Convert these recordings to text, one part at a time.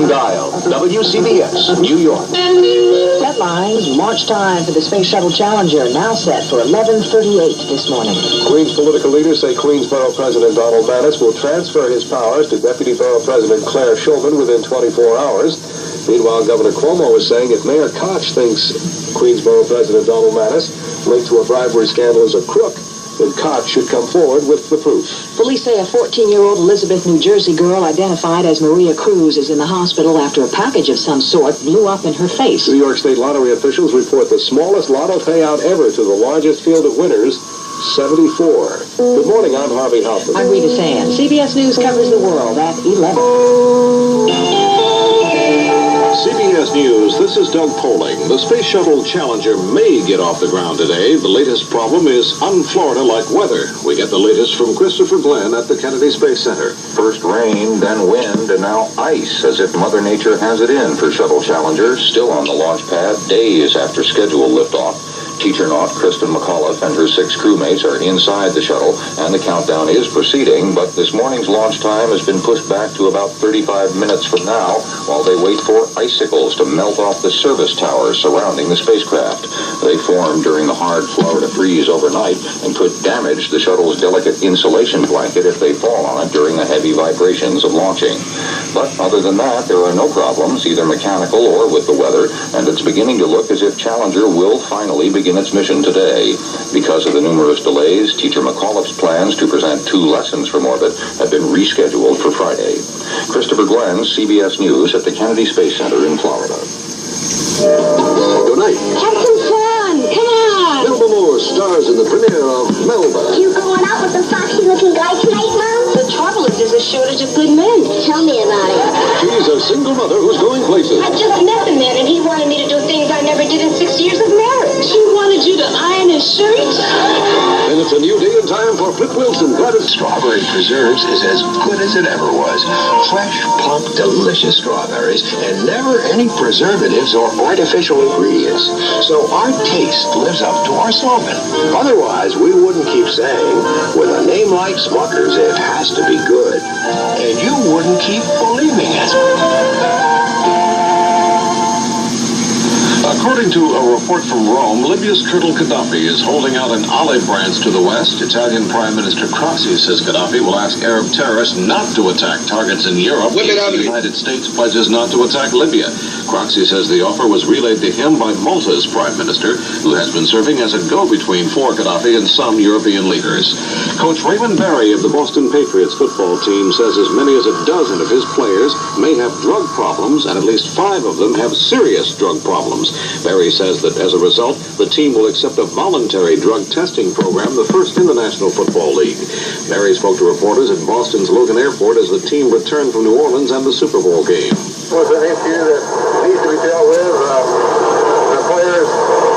Dial, WCBS, New York. Headlines, launch time for the Space Shuttle Challenger now set for 11:38 this morning. Queens political leaders say Queens Borough President Donald Mattis will transfer his powers to Deputy Borough President Claire Shulman within 24 hours. Meanwhile, Governor Cuomo is saying if Mayor Koch thinks Queens Borough President Donald Mattis linked to a bribery scandal is a crook, then Koch should come forward with the proof. Police say a 14-year-old Elizabeth, New Jersey girl identified as Maria Cruz is in the hospital after a package of some sort blew up in her face. New York State Lottery officials report the smallest lotto payout ever to the largest field of winners, 74. Good morning, I'm Harvey Hoffman. I'm Rita Sands. CBS News covers the world at 11. CBS News, this is Doug Poling. The Space Shuttle Challenger may get off the ground today. The latest problem is un-Florida-like weather. We get the latest from Christopher Glenn at the Kennedy Space Center. First rain, then wind, and now ice, as if Mother Nature has it in for Shuttle Challenger, still on the launch pad days after scheduled liftoff. Teacher-naut Kristen McAuliffe and her 6 crewmates are inside the shuttle, and the countdown is proceeding, but this morning's launch time has been pushed back to about 35 minutes from now, while they wait for icicles to melt off the service towers surrounding the spacecraft. They formed during the hard Florida freeze overnight and could damage the shuttle's delicate insulation blanket if they fall on it during the heavy vibrations of launching. But other than that, there are no problems, either mechanical or with the weather, and it's beginning to look as if Challenger will finally begin its mission today. Because of the numerous delays, Teacher McAuliffe's plans to present 2 lessons from orbit have been rescheduled for Friday. Christopher Glenn, CBS News at the Kennedy Space Center in Florida. Good night. Have some fun. Come on. Melba Moore stars in the premiere of Melba. You going out with the foxy-looking guy tonight, Mom? The trouble is there's a shortage of good men. Tell me about it. She's a single mother who's going places. I just met the man, and he wanted me to do things I never did in 6 years of marriage. He wanted you to iron his shirt? And it's a new day and time for Flip Wilson. Strawberry preserves is as good as it ever was. Fresh, plump, delicious strawberries, and never any preservatives or artificial ingredients. So our taste lives up to our slogan. Otherwise, we wouldn't keep saying, with a name like Smucker's, it has to be good. And you wouldn't keep believing it. According to a report from Rome, Libya's Colonel Gaddafi is holding out an olive branch to the west. Italian Prime Minister Craxi says Gaddafi will ask Arab terrorists not to attack targets in Europe if the United States pledges not to attack Libya. Craxi says the offer was relayed to him by Malta's Prime Minister, who has been serving as a go-between for Gaddafi and some European leaders. Coach Raymond Barry of the Boston Patriots football team says as many as a dozen of his players may have drug problems, and at least 5 of them have serious drug problems. Barry says that as a result, the team will accept a voluntary drug testing program, the first in the National Football League. Barry spoke to reporters at Boston's Logan Airport as the team returned from New Orleans and the Super Bowl game. It was an issue that needs to be dealt with. The players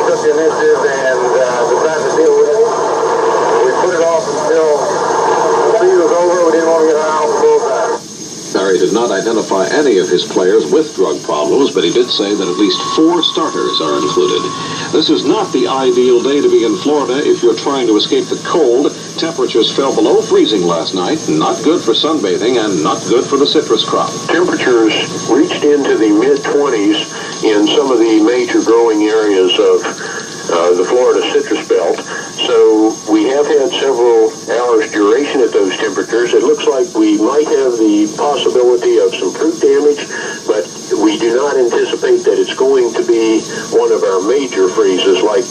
took the initiative and decided to deal with it. We put it off until the season was over. We didn't want to get out full time. Barry did not identify any of his players with drug problems, but he did say that at least 4 starters are included. This is not the ideal day to be in Florida if you're trying to escape the cold. Temperatures fell below freezing last night. Not good for sunbathing and not good for the citrus crop. Temperatures reached into the mid-20s in some of the major growing areas of the Florida citrus belt. So we have had several hours duration at those temperatures. It looks like we might have the possibility of some fruit damage, but we do not anticipate that it's going to be one of our major freezes like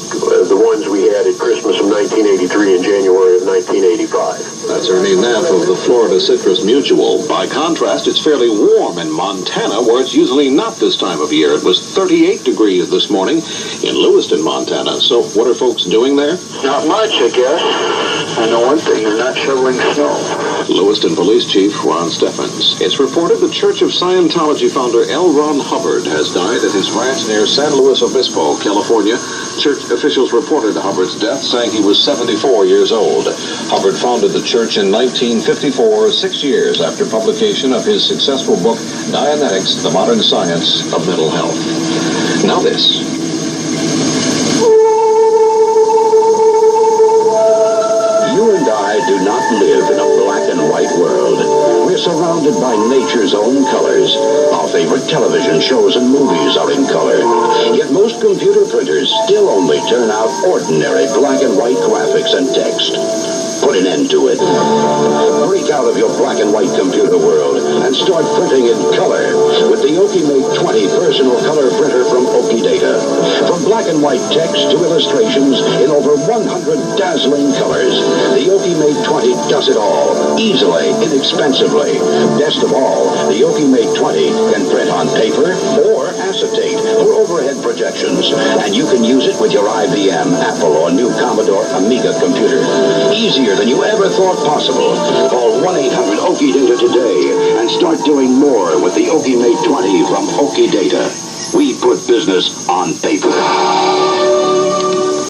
the ones we had at Christmas of 1983 and January of 1985. That's Ernie Neff of the Florida Citrus Mutual. By contrast, it's fairly warm in Montana, where it's usually not this time of year. It was 38 degrees this morning in Lewiston, Montana. So what are folks doing there? Not much, I guess. I know one thing, they're not shoveling snow. Lewiston Police Chief Ron Steffens. It's reported the Church of Scientology founder L. Ron Hubbard has died at his ranch near San Luis Obispo, California. Church officials reported Hubbard's death, saying he was 74 years old. Hubbard founded the church in 1954, 6 years after publication of his successful book, Dianetics, The Modern Science of Mental Health. Now this. You and I do not live in a black and white world. We we're surrounded by nature's own colors. Our favorite television shows and movies are in color. Yet most computer printers still only turn out ordinary black and white graphics and text. Put an end to it. Break out of your black and white computer world and start printing in color with the OkiMate 20 personal color printer from Okidata. From black and white text to illustrations in over 100 dazzling colors, the OkiMate 20 does it all, easily, inexpensively. Best of all, the OkiMate 20 can print on paper or acetate for overhead projections, and you can use it with your IBM, Apple, or new Commodore Amiga computer. Easier than you ever thought possible. Call 1-800-OKIDATA today and start doing more with the OkiMate 20 from Okidata. We put business on paper.